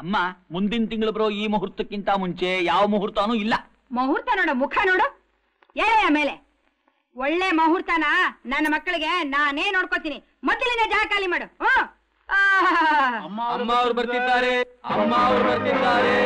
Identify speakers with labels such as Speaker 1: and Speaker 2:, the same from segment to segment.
Speaker 1: ಅಮ್ಮ ಮುಂದಿನ ತಿಂಗಳು ಬರೋ ಈ ಮುಹೂರ್ತಕ್ಕಿಂತ ಮುಂಚೆ ಯಾವ ಮುಹೂರ್ತನೂ ಇಲ್ಲ.
Speaker 2: ಮುಹೂರ್ತ ನೋಡು, ಮುಖ ನೋಡು, ಎಳೆಯ ಮೇಲೆ. ಒಳ್ಳೆ ಮುಹೂರ್ತನ ನನ್ನ ಮಕ್ಕಳಿಗೆ ನಾನೇ ನೋಡ್ಕೋತೀನಿ. ಮೊದಲಿನ ಜಾಗ ಖಾಲಿ ಮಾಡು.
Speaker 1: ಅಮ್ಮ ಅವ್ರು ಬರ್ತಿದ್ದಾರೆ, ಅಮ್ಮ ಅವ್ರು ಬರ್ತಿದ್ದಾರೆ.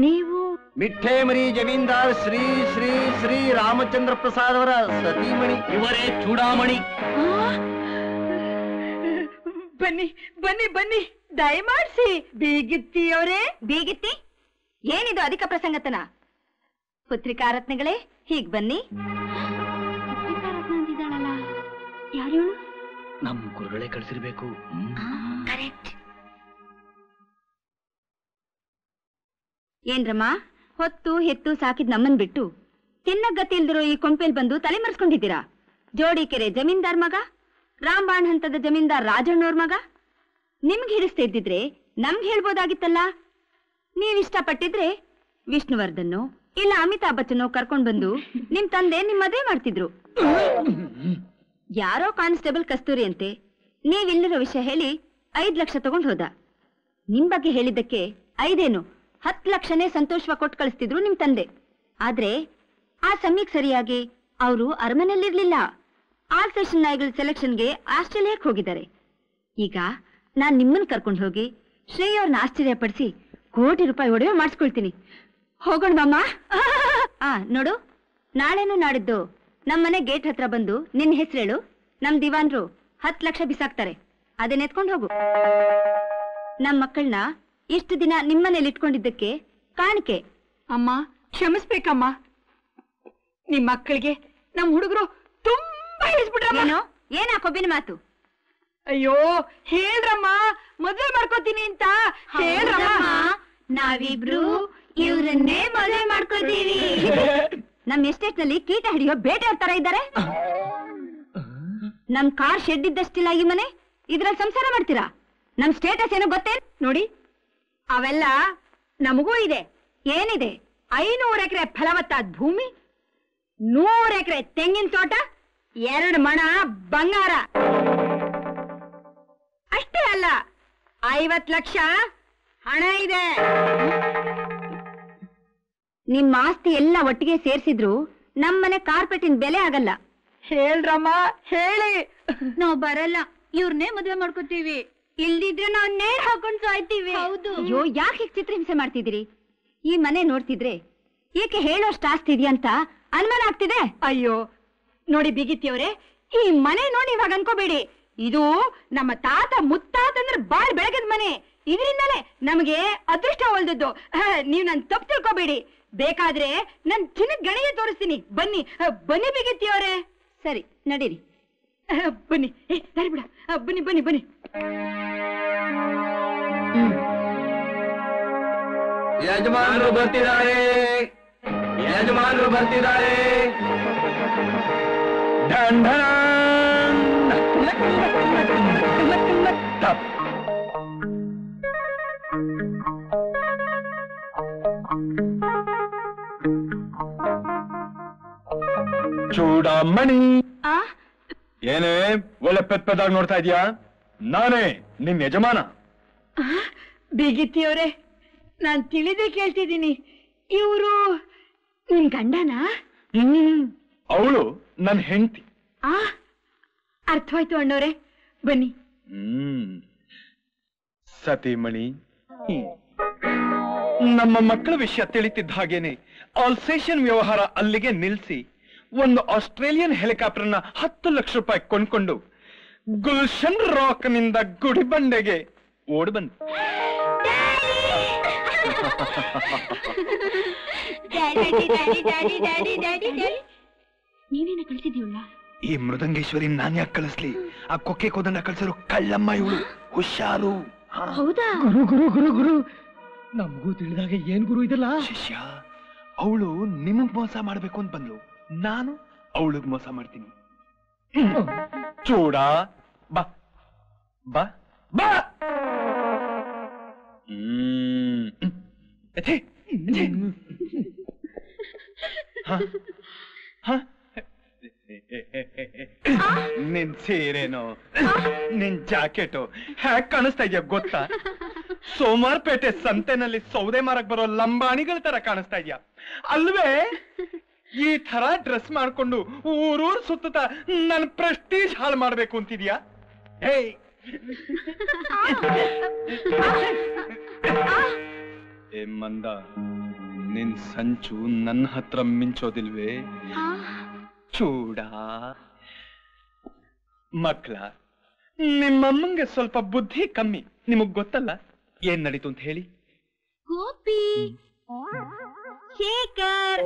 Speaker 2: ನೀವು
Speaker 3: ಮಿಠೆ ಮರಿ ಜಮೀನ್ದಾರ್ ಶ್ರೀ ಶ್ರೀ ಶ್ರೀ ರಾಮಚಂದ್ರ ಪ್ರಸಾದ್ ಅವರ ಸತೀಮಣಿ.
Speaker 1: ಇವರೇ ಚೂಡಾಮಣಿ.
Speaker 2: ಬನ್ನಿ ಬನ್ನಿ ಬನ್ನಿ, ದಯಮಾಡಿಸಿ. ಬೀಗಿತ್ತಿಯವರೇ. ಬೀಗಿತ್ತಿ? ಏನಿದು ಅಧಿಕ ಪ್ರಸಂಗತನ? ಪುತ್ರಿಕಾರತ್ನಗಳೇ ಹೀಗ್ ಬನ್ನಿ. ಯಾರು?
Speaker 1: ನಮ್ ಗುರುಗಳೇ ಕಳಿಸಿರ್ಬೇಕು.
Speaker 2: ಏನ್ರಮ್ಮ, ಹೊತ್ತು ಹೆತ್ತು ಸಾಕಿದ್ ನಮ್ಮನ್ ಬಿಟ್ಟು ತಿನ್ನಗತಿ ಇಲ್ದಿರೋ ಈ ಕೊಂಪೆಲ್ ಬಂದು ತಲೆ ಮರೆಸ್ಕೊಂಡಿದ್ದೀರಾ? ಜೋಡಿಕೆರೆ ಜಮೀನ್ದಾರ್ ಮಗ, ರಾಂಬಾಣ್ ಹಂತದ ಜಮೀನ್ದಾರ್ ರಾಜಣ್ಣವ್ರ ಮಗ. ನಿಮ್ಗೆ ಹಿಡಿಸ್ತಾ ಇದ್ದಿದ್ರೆ ನಮ್ಗೆ ಹೇಳ್ಬೋದಾಗಿತ್ತಲ್ಲ. ನೀವಿಷ್ಟಪಟ್ಟಿದ್ರೆ ವಿಷ್ಣುವರ್ಧನ್ ಇಲ್ಲ ಅಮಿತಾಬ್ ಬಚ್ಚನ್ ಕರ್ಕೊಂಡ್ ಬಂದು ನಿಮ್ ತಂದೆ ನಿಮ್ ಮದುವೆ ಮಾಡ್ತಿದ್ರು. ಯಾರೋ ಕಾನ್ಸ್ಟೇಬಲ್ ಕಸ್ತೂರಿ ಅಂತೆ ನೀವಿಲ್ಲಿರೋ ವಿಷಯ ಹೇಳಿ 5 ಲಕ್ಷ ತಗೊಂಡ್ ಹೋದ. ನಿಮ್ ಬಗ್ಗೆ ಹೇಳಿದ್ದಕ್ಕೆ 5 10 ಲಕ್ಷನೇ ಸಂತೋಷವಾಗಿ ಕೊಟ್ಟು ಕಳಿಸ್ತಿದ್ರು ನಿಮ್ ತಂದೆ. ಆದ್ರೆ ಆ ಸಮಯಕ್ಕೆ ಸರಿಯಾಗಿ ಅವರು ಅರಮನೆಯಲ್ಲಿರ್ಲಿಲ್ಲ. ಆಲ್ ಸೆಷನ್ ನಾಯಿಗಳ ಸೆಲೆಕ್ಷನ್ಗೆ ಆಸ್ಟ್ರೇಲಿಯಾಕ್ಕೆ ಹೋಗಿದ್ದಾರೆ. ಈಗ ನಾನ್ ನಿಮ್ಮನ್ನ ಕರ್ಕೊಂಡು ಹೋಗಿ ಶ್ರೀ ಅವ್ರನ್ನ ಆಶ್ಚರ್ಯಪಡಿಸಿ ಕೋಟಿ ರೂಪಾಯಿ ಒಡವೆ ಮಾಡಿಸ್ಕೊಳ್ತೀನಿ. ಹೋಗೋಣ ಮಾಮ. ನೋಡು, ನಾಳೆನೂ ನಾಡಿದ್ದು ನಮ್ಮನೆ ಗೇಟ್ ಹತ್ರ ಬಂದು ನಿನ್ನ ಹೆಸರೇಳು. ನಮ್ ದಿವಾನ್ರು 10 ಲಕ್ಷ ಬಿಸಾಕ್ತಾರೆ. ಅದನ್ನ ಎತ್ಕೊಂಡು ಹೋಗು. ನಮ್ ಮಕ್ಕಳನ್ನ ಇಷ್ಟು ದಿನ ನಿಮ್ಮನೇಲಿ ಇಟ್ಕೊಂಡಿದ್ದಕ್ಕೆ ಕಾಣಿಕೆ. ಅಮ್ಮ ಕ್ಷಮಿಸ್ಬೇಕಮ್ಮ. ನಿಮ್ ಮಕ್ಕಳಿಗೆ ನಮ್ ಹುಡುಗರು ತುಂಬಾ ಹಿಡಿಸ್ಬಿಟ್ರಮ್ಮ. ಏನ ಕೊಬ್ಬಿನ ಮಾತು? ಅಯ್ಯೋ ಹೇಳ್ರಮ್ಮ, ಮದುವೆ ಮಾಡ್ಕೋತೀನಿ ಅಂತ ಹೇಳ್ರಮ್ಮ. ನಾವಿಬ್ರು ಇವ್ರನ್ನೇ ಮದುವೆ ಮಾಡ್ಕೋತೀವಿ. ನಮ್ ಎಸ್ಟೇಟ್ ನಲ್ಲಿ ಕೀಟ ಹಿಡಿಯೋ ಬೇಟೆಯವ್ರ ತರ ಇದ್ದಾರೆ. ನಮ್ ಕಾರ್ ಶೆಡ್ ಇದ್ದಷ್ಟಿಲ್ಲ ಈ ಮನೆ, ಇದ್ರಲ್ಲಿ ಸಂಸಾರ ಮಾಡ್ತೀರಾ? ನಮ್ ಸ್ಟೇಟಸ್ ಏನೋ ಗೊತ್ತೇ ನೋಡಿ. ಅವೆಲ್ಲ ನಮಗೂ ಇದೆ. ಏನಿದೆ? 500 ಎಕರೆ ಫಲವತ್ತಾದ ಭೂಮಿ, 100 ಎಕರೆ ತೆಂಗಿನ ತೋಟ, 2 ಮಣ ಬಂಗಾರ. ಅಷ್ಟೇ ಅಲ್ಲ, 50 ಲಕ್ಷ ಹಣ ಇದೆ. ನಿಮ್ಮ ಆಸ್ತಿ ಎಲ್ಲ ಒಟ್ಟಿಗೆ ಸೇರ್ಸಿದ್ರು ನಮ್ಮನೆ ಕಾರ್ಪೆಟಿನ ಬೆಲೆ ಆಗಲ್ಲ. ಹೇಳ್ರಮ್ಮ ಹೇಳಿ. ನಾವ್ ಬರಲ್ಲ, ಇವ್ರನ್ನೇ ಮದುವೆ ಮಾಡ್ಕೋತೀವಿ. ಇಲ್ದಿದ್ರೆ ನಾವ್ ನೇರ್ ಹಾಕೊಂಡ್ ಸಾಯ್ತೀವಿ. ಹೌದು. ಅಯ್ಯೋ, ಯಾಕೆ ಚಿತ್ರಹಿಂಸೆ ಮಾಡ್ತಿದ್ದೀರಿ? ಈ ಮನೆ ನೋಡ್ತಿದ್ರೆ ಏಕೆ ಹೇಳೋಷ್ಟು ಆಸ್ತಿ ಇದೆಯಂತ ಅನುಮಾನ ಆಗ್ತಿದೆ. ಅಯ್ಯೋ ನೋಡಿ ಬಿಗಿತಿಯವ್ರೆ, ಈ ಮನೆ ನೋಡಿ ಇವಾಗ ಅನ್ಕೋಬೇಡಿ. ಇದು ನಮ್ಮ ತಾತ ಮುತ್ತಾತಂದ್ರೆ ಬಾಳ್ ಬೆಳಗದ ಮನೆ. ಇದರಿಂದಲೇ ನಮಗೆ ಅದೃಷ್ಟ ಒಲ್ದದ್ದು. ನೀವ್ ನನ್ ತಪ್ಪು ತಿಳ್ಕೋಬೇಡಿ. ಬೇಕಾದ್ರೆ ನನ್ ಚಿನ್ನದ ಗಣಿಗೆ ತೋರಿಸ್ತೀನಿ. ಬನ್ನಿ ಬನ್ನಿ ಬಿಗಿತಿಯವ್ರೆ. ಸರಿ ನಡೀರಿ. ಬನ್ನಿ ಸರಿ ಬಿಡ. ಬನ್ನಿ ಬನ್ನಿ ಬನ್ನಿ.
Speaker 3: ಯಜಮಾನರು ಬರ್ತಿದ್ದಾರೆ, ಯಜಮಾನರು ಬರ್ತಿದ್ದಾರೆ.
Speaker 4: ಚೂಡಾಮಣಿ, ಏನೇ ಒಳ್ಳೆ ಪೆದ್ದಾಗಿ ನೋಡ್ತಾ ಇದೀಯಾ? ನಾನೇ ನಿನ್ ಯಜಮಾನ.
Speaker 2: ಬೀಗಿತ್ತಿಯವ್ರೆ, ನಾನ್ ತಿಳಿದೇ ಕೇಳ್ತಿದ್ದೀನಿ. ಇವರು ನಿನ್ ಗಂಡನಾ?
Speaker 4: ಅವಳು ನನ್ ಹೆಂಡತಿ.
Speaker 2: ಅರ್ಥವಾಯ್ತು ಅಣ್ಣವ್ರೆ. ಬನ್ನಿ.
Speaker 4: ಸತೀಮಣಿ, ನಮ್ಮ ಮಕ್ಕಳ ವಿಷಯ ತಿಳಿತಿದ್ದ ಹಾಗೇನೆ ಆಲ್ಸೇಷನ್ ವ್ಯವಹಾರ ಅಲ್ಲಿಗೆ ನಿಲ್ಸಿ ಒಂದು ಆಸ್ಟ್ರೇಲಿಯನ್ ಹೆಲಿಕಾಪ್ಟರ್ನ 10 ಲಕ್ಷ ರೂಪಾಯಿ ಕೊಂಡ್ಕೊಂಡು ಗುಲ್ಶನ್ ರಾಕ್ ನಿಂದ ಗುಡಿಬಂಡೆಗೆ ಓಡ್ ಬಂದು.
Speaker 2: ನೀವೇನ ಕಳಿಸಿದೀವಲ್ಲ?
Speaker 4: ಈ ಮೃದಂಗೇಶ್ವರಿ ನಾನ್ ಯಾಕೆ ಕಳಿಸ್ಲಿ? ಆ ಕೊಕ್ಕೆ ಕೋದಂಡ ಕಳ್ಸಿರೋ ಕಳ್ಳಮ್ಮ ಇವಳು. ಹುಷಾರು.
Speaker 2: ಹೌದಾ?
Speaker 3: ಗುರು ಗುರು ಗುರು ಗುರು, ನಮಗೂ ತಿಳಿದಾಗ ಏನ್ ಗುರು ಇದಲ್ಲ?
Speaker 4: ಶಿಷ್ಯ, ಅವಳು ನಿಮಗ್ ಮೋಸ ಮಾಡ್ಬೇಕು ಅಂತ ಬಂದ್ಲು, ನಾನು ಅವಳಿಗೆ ಮೋಸ ಮಾಡ್ತೀನಿ. ಚೂಡ ಬಾ ಬಾ ಬಾ. ನಿನ್ ಸೀರೆನೋ ನಿನ್ ಜಾಕೆಟು ಹ್ಯಾಕ್ ಕಾಣಿಸ್ತಾ ಇದೆಯಾ ಗೊತ್ತಾ? ಸೋಮಾರ್ಪೇಟೆ ಸಂತೆನಲ್ಲಿ ಸೌದೆ ಮಾರಕ್ ಬರೋ ಲಂಬಾಣಿಗಳ ತರ ಕಾಣಿಸ್ತಾ ಇದೆಯಾ ಅಲ್ವೇ? ಈ ತರ ಡ್ರೆಸ್ ಮಾಡ್ಕೊಂಡು ಊರೂರ್ ಸುತ್ತ ನನ್ ಪ್ರೆಸ್ಟೀಜ್ ಹಾಳು ಮಾಡ್ಬೇಕು ಅಂತಿದ್ಯಾ? ಏ ಮಂದ, ನಿನ್ ಸಂಚು ನನ್ನ ಹತ್ರ ಮಿಂಚೋದಿಲ್ವೇ? ಚೂಡ ಮಕ್ಳ, ನಿಮ್ಮಮ್ಮಂಗೆ ಸ್ವಲ್ಪ ಬುದ್ಧಿ ಕಮ್ಮಿ. ನಿಮಗ್ ಗೊತ್ತಲ್ಲ ಏನ್ ನಡೀತು ಅಂತ ಹೇಳಿ?
Speaker 2: ಗೋಪಿ, ಶೇಖರ್,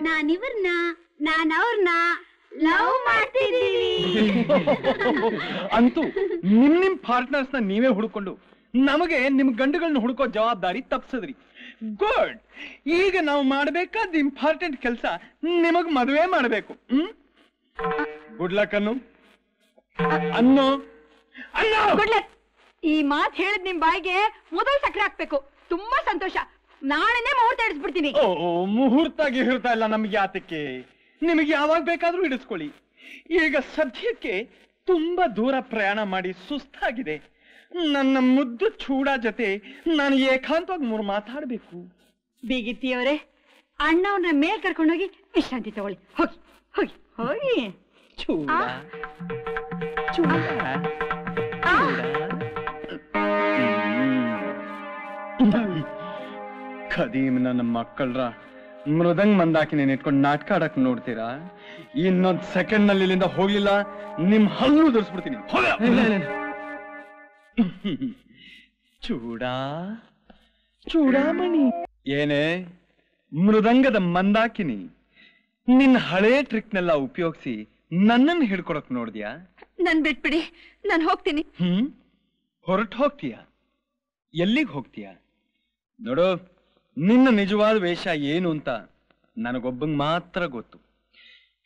Speaker 2: ನಾನಿವ್ರನ್ನ ಅವ್ರನ್ನ ಲವ್ ಮಾಡ್ತಿದ್ದೀನಿ.
Speaker 4: ಅಂತೂ ನಿಮ್ ಪಾರ್ಟ್ನರ್ಸ್ ನ ನೀವೇ ಹುಡ್ಕೊಂಡು ನಮಗೆ ನಿಮ್ ಗಂಡುಗಳನ್ನ ಹುಡ್ಕೋ ಜವಾಬ್ದಾರಿ ತಪ್ಸದ್ರಿ. ಗುಡ್. ಈಗ ನಾವು ಮಾಡ್ಬೇಕಾದ ಇಂಪಾರ್ಟೆಂಟ್ ಕೆಲಸ ನಿಮಗ್ ಮದುವೆ ಮಾಡ್ಬೇಕು. ಗುಡ್ ಲಕ್ ಅನ್ನೋ.
Speaker 2: ಈ ಮಾತ್ ಹೇಳಿದ್ ನಿಮ್ ಬಾಯಿಗೆ ಮೊದಲು ಸಕ್ಕರೆ ಹಾಕ್ಬೇಕು. ತುಂಬಾ ಸಂತೋಷ. ನಾಳೆನೇ ಮುಹೂರ್ತ ಇಡಿಸ್ಬಿಡ್ತೀನಿ.
Speaker 4: ಓ, ಮುಹೂರ್ತ ಗಿಹೂರ್ತ ಇಲ್ಲ ನಮ್ಗೆ ಯಾತಕ್ಕೆ? ನಿಮಗೆ ಯಾವಾಗ ಬೇಕಾದ್ರೂ ಇಡಿಸ್ಕೊಳ್ಳಿ. ಈಗ ಸದ್ಯಕ್ಕೆ ತುಂಬಾ ದೂರ ಪ್ರಯಾಣ ಮಾಡಿ ಸುಸ್ತಾಗಿದೆ. ನನ್ನ ಮುದ್ದು ಚೂಡ ಜೊತೆ ನಾನು ಏಕಾಂತವಾಗಿ 3 ಮಾತಾಡ್ಬೇಕು.
Speaker 2: ಬೀಗಿತ್ತಿಯವರೇ, ಅಣ್ಣವ್ರನ್ನ ಮೇಲ್ ಕರ್ಕೊಂಡೋಗಿ ವಿಶ್ರಾಂತಿ ತಗೊಳ್ಳಿ. ಹೋಗಿ ಹೋಗಿ ಹೋಗಿ.
Speaker 4: ಚೂಡ ಚೂಡ ಖದೀಮ್ ನನ್ನ ಮಕ್ಕಳ್ರ ಮೃದಂಗ್ ಮಂದಾಕಿನ ಇಟ್ಕೊಂಡು ನಾಟಕ ಆಡಕ್ ನೋಡ್ತೀರಾ? ಇನ್ನೊಂದ್ ಸೆಕೆಂಡ್ ನಲ್ಲಿ ಇಲ್ಲಿಂದ ಹೋಗ್ಲಿಲ್ಲ ನಿಮ್ ಹಲ್ಲು ಧರಿಸ್ಬಿಡ್ತೀನಿ. ಚೂಡಾ ಚೂಡಾಮಣಿ, ಏನೇ ಮೃದಂಗದ ಮಂದಾಕಿನಿ, ನಿನ್ನ ಹಳೇ ಟ್ರಿಕ್ನೆಲ್ಲ ಉಪಯೋಗಿಸಿ ನನ್ನನ್ನು ಹಿಡ್ಕೊಡಕ್ ನೋಡ್ದ್ಯಾ?
Speaker 2: ನನ್ ಬಿಟ್ಬಿಡಿ, ನಾನು ಹೋಗ್ತೀನಿ.
Speaker 4: ಹೊರಟು ಹೋಗ್ತೀಯಾ? ಎಲ್ಲಿಗೆ ಹೋಗ್ತೀಯಾ? ನೋಡು, ನಿನ್ನ ನಿಜವಾದ ವೇಷ ಏನು ಅಂತ ನನಗೊಬ್ಬಂಗ್ ಮಾತ್ರ ಗೊತ್ತು.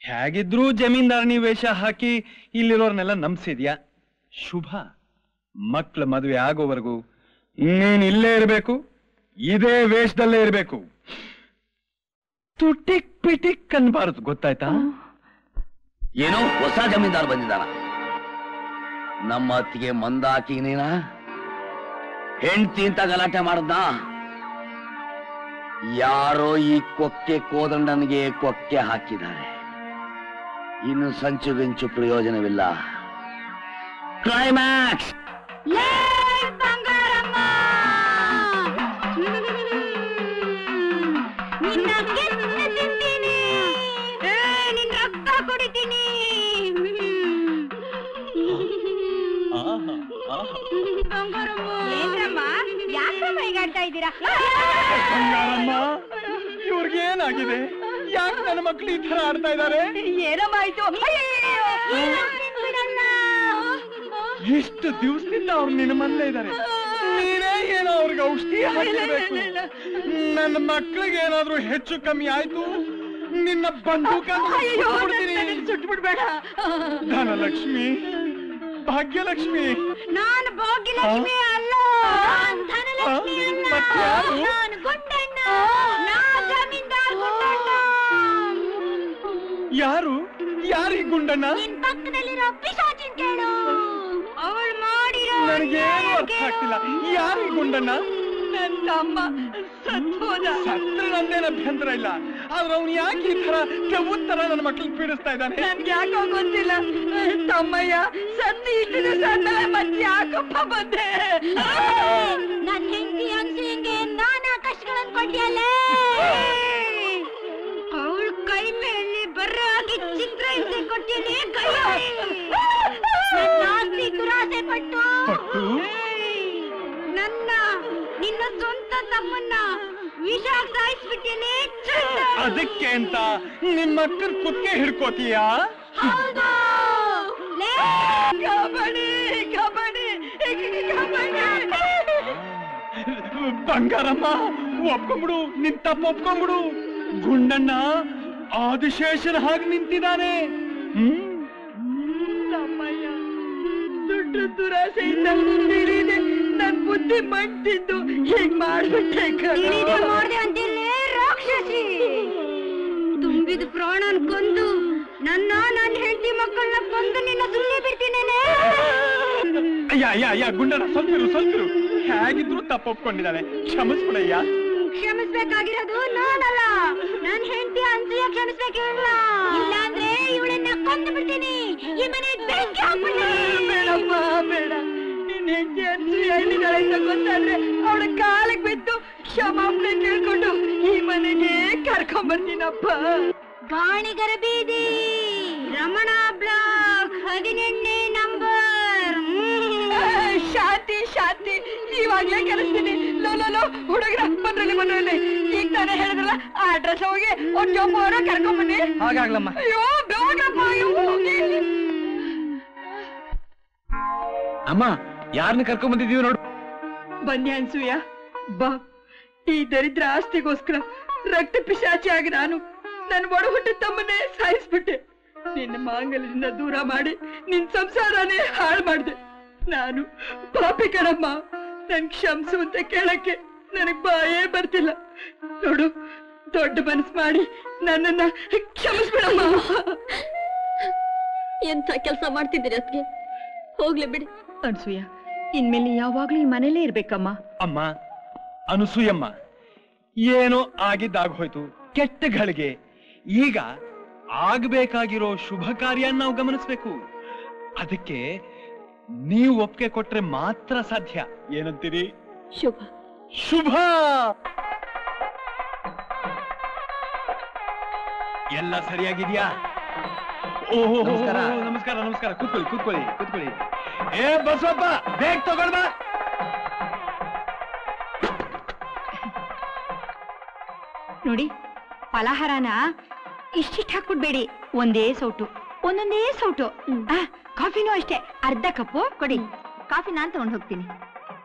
Speaker 4: ಹೇಗಿದ್ರೂ ಜಮೀನ್ದಾರನಿ ವೇಷ ಹಾಕಿ ಇಲ್ಲಿರೋರ್ನೆಲ್ಲ ನಂಬಿಸಿದ್ಯಾ. ಶುಭ. ಮಕ್ಳ ಮದುವೆ ಆಗೋವರೆಗೂ ನೀನ್ ಇಲ್ಲೇ ಇರಬೇಕು, ಇದೇ ವೇಷದಲ್ಲೇ ಇರಬೇಕು. ತುಟಿಕ್ ಪಿಟಿಕ್ ಅನ್ಬಾರದು, ಗೊತ್ತಾಯ್ತಾ?
Speaker 1: ಏನೋ ಹೊಸ ಜಮೀನ್ದಾರ್ ಬಂದಿದ್ದಾನ. ನಮ್ಮ ಅತ್ತಿಗೆ ಮಂದಾಕಿ ನೀನ ಹೆಂಡ್ತಿ ಅಂತ ಗಲಾಟೆ ಮಾಡದ್ನ. ಯಾರೋ ಈ ಕೊಕ್ಕೆ ಕೋದಂಡನಿಗೆ ಕೊಕ್ಕೆ ಹಾಕಿದ್ದಾರೆ. ಇನ್ನು ಸಂಚುಗಿಂಚು ಪ್ರಯೋಜನವಿಲ್ಲ. ಕ್ಲೈಮ್ಯಾಕ್ಸ್.
Speaker 4: ಇವ್ರಿಗೆ ಏನಾಗಿದೆ? ಯಾಕೆ ನನ್ನ ಮಕ್ಳು ಈ ತರ ಆಡ್ತಾ ಇದ್ದಾರೆ?
Speaker 2: ಏನಮ್ಮಾಯ್ತು?
Speaker 4: ಎಷ್ಟು ದಿವಸದಿಂದ ಅವ್ರು ನಿನ್ನ ಮನೇಲೇ ಇದ್ದಾರೆ. ನೀನೇ ಏನೋ ಅವ್ರಿಗೆ ಔಷಧಿ ಹಾಕಿರ್ಬೇಕು. ನನ್ನ ಮಕ್ಳಿಗೆ ಏನಾದ್ರೂ ಹೆಚ್ಚು ಕಮ್ಮಿ ಆಯ್ತು, ನಿನ್ನ ಬಂದೂಕ
Speaker 2: ಸುಟ್ಬಿಡ್ಬೇಡ.
Speaker 4: ಧನಲಕ್ಷ್ಮಿ, ಭಾಗ್ಯಲಕ್ಷ್ಮಿ.
Speaker 2: ನಾನು ಭಾಗ್ಯಲಕ್ಷ್ಮಿ ಅಲ್ಲ, ಧನಲಕ್ಷ್ಮಿ ಅಲ್ಲ. ನಾನು ಗುಂಡಣ್ಣ, ಜಮೀನ್ದಾರ್ ಗುಂಡಣ್ಣ.
Speaker 4: ಯಾರು ಯಾರು ಈ ಗುಂಡಣ್ಣ?
Speaker 2: ನಿನ್ ಪಕ್ಕದಲ್ಲಿರೋ ಪಿಶಾಚಿನ್ ಕೇಳು. ಅವಳು ಮಾಡಿರೋ
Speaker 4: ನನಗೇನು ಅರ್ಥ ಆಗ್ತಿಲ್ಲ. ಯಾರು ಈ ಗುಂಡಣ್ಣ?
Speaker 2: ನನ್ನ ಅಮ್ಮ ಸತ್ತೋದ.
Speaker 4: ಸತ್ರ ನಂದೇನು ಅಭ್ಯಂತರ ಇಲ್ಲ, ಆದ್ರೆ ಅವ್ನು ಯಾಕೆ ಈ ತರ ಕೆವುದ್ ತರ ನನ್ನ ಮಕ್ಳಿಗೆ ಪೀಡಿಸ್ತಾ ಇದ್ದಾನೆ?
Speaker 2: ನನ್ಗೆ ಯಾಕೋ ಗೊತ್ತಿಲ್ಲ. ತಮ್ಮಯ್ಯ ಸತ್ತು ಇಷ್ಟು ದಿವಸ ಮತ್ತೆ ಯಾಕಪ್ಪ ಬಂದೆ? ನನ್ನ ಹೆಂಡತಿ ಅನ್ಸಿಂಗೆ ನಾನಾ ಕಷ್ಟಗಳನ್ನು ಕೊಟ್ಟಿಯಲ್ಲೇ. ಅವಳ ಕೈ ಮೇಲೆ ಬರಾಗಿ ಚಿತ್ರ ಹಿಂಸೆ ಕೊಟ್ಟಿಯಲ್ಲೇ. ಕೈ ಆಸ್ತಿ ದುರಾಸೆ ಪಟ್ಟು ನಿನ್ನ ಸ್ವಂತ ತಮ್ಮನ್ನ ವಿಷ ಸಾಯಿಸ್ಬಿಟ್ಟಿಯಲ್ಲೇ.
Speaker 4: ಅದಕ್ಕೆ ಅಂತ ನಿಮ್ಮ ಅಕ್ಕನ ಕುತ್ತಿಗೆ ಹಿಡ್ಕೋತೀಯಾ? ಬಂಗಾರಮ್ಮ, ಒಪ್ಕೊಂಬಿಡು, ನಿನ್ ತಪ್ಪು ಒಪ್ಕೊಂಬಿಡು. ಗುಂಡಣ್ಣ ಆದಿಶೇಷನ ಹಾಗೆ ನಿಂತಿದ್ದಾನೆ.
Speaker 2: ತಮ್ಮಯ್ಯ ದುಡ್ಡು ದುರಾಸೆಯಿಂದ ನನ್
Speaker 5: ಬುದ್ಧಿ ಮಾಡ್ತಿದ್ದು ಹೀಗ್ ಮಾಡ್ಬಿಟ್ಟೆ
Speaker 2: ಮಾಡಿದೆ ಅಂತಿಲ್ಲೇ ರಾಕ್ಷಸಿ. ತುಂಬಿದ ಪ್ರಾಣನ್ ಕೊಂದು ನನ್ನ ಹೆಂಡತಿ ಮಕ್ಕಳನ್ನ ಕೊಂದು ನಿನ್ನ ಸುಮ್ಮನೆ ಬಿಡ್ತೀನೇನೆ.
Speaker 4: ಅಯ್ಯ ಗುಂಡನ ಸ್ವಲ್ಪಿರು ಹೇಗಿದ್ರು ತಪ್ಪೊಪ್ಕೊಂಡಿದ್ದಾಳೆ, ಕ್ಷಮಿಸ್ಬಿಡಯ್ಯ.
Speaker 2: ಕ್ಷಮಿಸ್ಬೇಕಾಗಿರೋದು ನಾನಲ್ಲ, ನನ್ ಹೆಂಡತಿ ಅನ್ಸೂಯ ಕ್ಷಮಿಸ್ಬೇಕಿಲ್ಲ. ಇಲ್ಲಾಂದ್ರೆ ಇವಳನ್ನ ಕೊಂದು ಬಿಡ್ತೀನಿ, ಈ ಮನೆ ಬೆಂಕಿ ಹಾಕ್ಬಿಡ್ತೀನಿ.
Speaker 5: ಬೇಡಮ್ಮ ಬೇಡ, ನಿನ್ ಹೆಂಡತಿ ಅನ್ಸೂಯ ಎಲ್ಲಿದ್ದಾಳೆ ಅಂತ ಗೊತ್ತಾದ್ರೆ ಅವಳ ಕಾಲಿಗೆ ಬಿದ್ದು ಕ್ಷಮಾಪಣೆ ಕೇಳ್ಕೊಂಡು ಈ ಮನೆಗೆ ಕರ್ಕೊಂಡ್ಬರ್ತೀನಪ್ಪ.
Speaker 2: ಗಾಣಿಗರ ಬೀದಿ, ರಮಣ ಬ್ಲಾಕ್, 18ನೇ ನಂಬರ್.
Speaker 5: ಶಾಂತಿ ಇವಾಗ್ಲೇ ಕರೆಸ್ತೀನಿ. ಲೋ ಹುಡುಗರ ಬಂದ್ರಲ್ಲಿ ಈಗ ತಾನೇ ಹೇಳಿದ್ರಲ್ಲ ಆ ಅಡ್ರೆಸ್ ಹೋಗಿ ಅವ್ರ ಜೊಮ್ಮ ಅವರ ಕರ್ಕೊಂಬನ್ನಿ.
Speaker 3: ಹಾಗಾಗ್ಲಮ್ಮ.
Speaker 5: ಅಯ್ಯೋ ಬೇಡಪ್ಪ, ಹೋಗಿ.
Speaker 4: ಅಮ್ಮ, ಯಾರನ್ನ ಕರ್ಕೊಂಡ್ ಬಂದಿದೀವಿ ನೋಡು.
Speaker 5: ಬನ್ನಿ ಅನ್ಸೂಯ, ಬಾ. ಈ ದರಿದ್ರ ಆಸ್ತಿಗೋಸ್ಕರ ರಕ್ತ ಪಿಶಾಚಿ ಆಗಿ ನಾನು ನನ್ನ ಒಡ ಹುಟ್ಟಿದ ತಮ್ಮನ್ನೇ ಸಾಯಿಸ್ಬಿಟ್ಟೆ. ನಿನ್ನ ಮಾಂಗಲ್ಯದಿಂದ ದೂರ ಮಾಡಿ ನಿನ್ ಸಂಸಾರನೇ ಹಾಳು ಮಾಡ್ದೆ. ನಾನು ಪಾಪಿ ಕಣಮ್ಮ, ನನ್ ಕ್ಷಮಿಸು ಅಂತ ಕೇಳಕ್ಕೆ ನನಗ್ ಬಾಯೇ ಬರ್ತಿಲ್ಲ. ನೋಡು, ದೊಡ್ಡ ಮನಸ್ಸು ಮಾಡಿ ನನ್ನನ್ನ ಕ್ಷಮಿಸ್ಬಿಡಮ್ಮ.
Speaker 2: ಎಂತ ಕೆಲಸ ಮಾಡ್ತಿದ್ದೀರಿ ಅದಕ್ಕೆ? ಹೋಗ್ಲಿ ಬಿಡಿ.
Speaker 5: ಅನ್ಸೂಯ, ಇನ್ಮೇಲೆ ಯಾವಾಗ್ಲೂ ಈ ಮನೇಲೇ ಇರ್ಬೇಕಮ್ಮ.
Speaker 4: ಅಮ್ಮ ಅನುಸೂಯಮ್ಮ, ಏನೋ ಆಗಿದ್ದಾಗೋಯ್ತು, ಕೆಟ್ಟ ಗಳಿಗೆ. ಈಗ ಆಗ್ಬೇಕಾಗಿರೋ ಶುಭ ಕಾರ್ಯ ನಾವು ಗಮನಿಸ್ಬೇಕು. ಅದಕ್ಕೆ ನೀವು ಒಪ್ಪಿಗೆ ಕೊಟ್ರೆ ಮಾತ್ರ ಸಾಧ್ಯ. ಏನಂತೀರಿ? ಶುಭ. ಎಲ್ಲ ಸರಿಯಾಗಿದ್ಯಾ? ಓಹೋ, ನಮಸ್ಕಾರ. ಕೂತ್ಕೊಳ್ಳಿ. ಏ ಬಸವಪ್ಪ, ಬೇಗ ತಗೊಂಡ್ ಬಾ.
Speaker 2: ನೋಡಿ, ಫಲಹಾರನ ಇಷ್ಟಿಷ್ಟು ಹಾಕ್ಬಿಡ್ಬೇಡಿ. ಒಂದೊಂದೇ ಸೌಟು. ಕಾಫಿನೂ ಅಷ್ಟೇ, ಅರ್ಧ ಕಪ್ಪು ಕೊಡಿ. ಕಾಫಿ ನಾನ್ ತಗೊಂಡ್ ಹೋಗ್ತೀನಿ.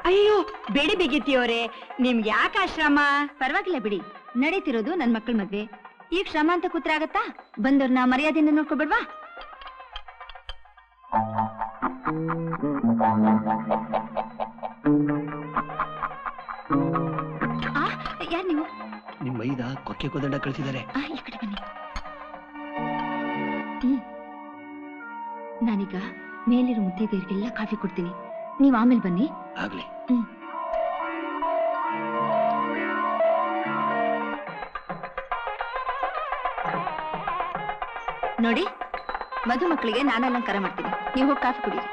Speaker 2: ಅಯ್ಯೋ ಬೇಡಿ ಬಿಗಿತಿಯವರೇ, ನಿಮ್ಗೆ ಯಾಕೆ ಶ್ರಮ? ಪರವಾಗಿಲ್ಲ ಬಿಡಿ, ನಡೀತಿರೋದು ನನ್ ಮಕ್ಕಳ ಮದ್ವೆ. ಈಗ ಶ್ರಮ ಅಂತ ಕೂತ್ರೆ ಆಗತ್ತಾ? ಬಂದವ್ರನ್ನ ಮರ್ಯಾದೆಯಿಂದ ನೋಡ್ಕೊಬೇಡ್ವಾ? ಯಾರು ನೀವು?
Speaker 3: ನಿಮ್ ಮೈದ ಕೊಕ್ಕೆ ಕೋದಂಡ ಕಳಿಸಿದ್ದಾರೆ.
Speaker 2: ಈ ಕಡೆ ಬನ್ನಿ. ನಾನೀಗ ಮೇಲಿರೋ ಮುತ್ತೈದೆಯರಿಗೆಲ್ಲ ಕಾಫಿ ಕೊಡ್ತೀನಿ, ನೀವು ಆಮೇಲೆ ಬನ್ನಿ.
Speaker 3: ಆಗ್ಲಿ.
Speaker 2: ನೋಡಿ, ಮಧುಮಕ್ಕಳಿಗೆ ನಾನು ಅಲಂಕಾರ ಮಾಡ್ತೀನಿ, ನೀವು ಹೋಗಿ ಕಾಫಿ ಕುಡೀರಿ.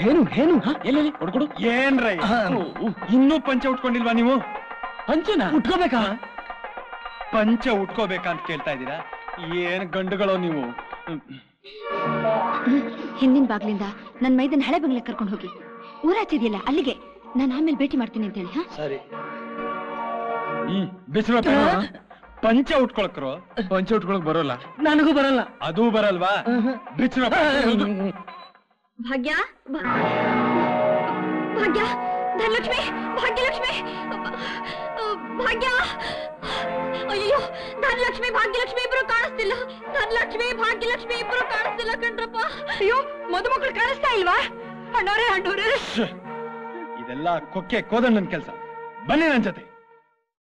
Speaker 3: ಏನು ಎಲ್ಲೆಲ್ಲಿ ಕೊಡ್ಕೊಡು.
Speaker 4: ಏನ್ರ ಇನ್ನೂ ಪಂಚ ಉಟ್ಕೊಂಡಿಲ್ವಾ ನೀವು?
Speaker 3: ಪಂಚನ ಉಟ್ಕೋಬೇಕಾ?
Speaker 4: ಪಂಚ ಉಟ್ಕೋಬೇಕಾ ಅಂತ ಕೇಳ್ತಾ ಇದ್ದೀರಾ? ಏನ್ ಗಂಡುಗಳೋ ನೀವು.
Speaker 2: ಹಿಂದಿನ ಬಾಗ್ಲಿಂದ ನನ್ ಮೈದನ್ ಹಳೆ ಬಂಗ್ಲೆ ಕರ್ಕೊಂಡು ಹೋಗಿ. ಊರಾಚಿದೆಯಲ್ಲ ಅಲ್ಲಿಗೆ, ನಾನು ಆಮೇಲೆ ಭೇಟಿ ಮಾಡ್ತೀನಿ ಅಂತ ಹೇಳಿ.
Speaker 3: ಸರಿ.
Speaker 4: ಬಿಸಿಲು ಪಂಚ ಉಟ್ಕೊಳಕ್ರು. ಪಂಚ ಉಟ್ಕೊಳಕ್ ಬರೋಲ್ಲ.
Speaker 3: ನನಗೂ ಬರಲ್ಲ.
Speaker 4: ಅದು ಬರಲ್ವಾ? ಬಿಸಿಲು
Speaker 2: ಭಾಗ್ಯ, ಧನಲಕ್ಷ್ಮಿ, ಭಾಗ್ಯಲಕ್ಷ್ಮಿ, ಭಾಗ್ಯ. ಅಯ್ಯೋ, ಧನಲಕ್ಷ್ಮಿ ಭಾಗ್ಯಲಕ್ಷ್ಮಿ ಇಬ್ರು ಕಾಣಿಸ್ತಿಲ್ಲ. ಧನಲಕ್ಷ್ಮಿ ಭಾಗ್ಯಲಕ್ಷ್ಮಿ ಇಬ್ರು ಕಾಣಿಸ್ತಿಲ್ಲ ಕಣ್ರಪ್ಪ.
Speaker 5: ಅಯ್ಯೋ, ಮದುಮಕ್ಕಳು ಕಾಣಿಸ್ತಾ ಇಲ್ವಾ? ಅಣ್ಣವ್ರೆ
Speaker 4: ಇದೆಲ್ಲ ಕೊಕ್ಕೆ ಕೋದಂಡನ್ ಕೆಲಸ. ಬನ್ನಿ ನನ್ ಜೊತೆ.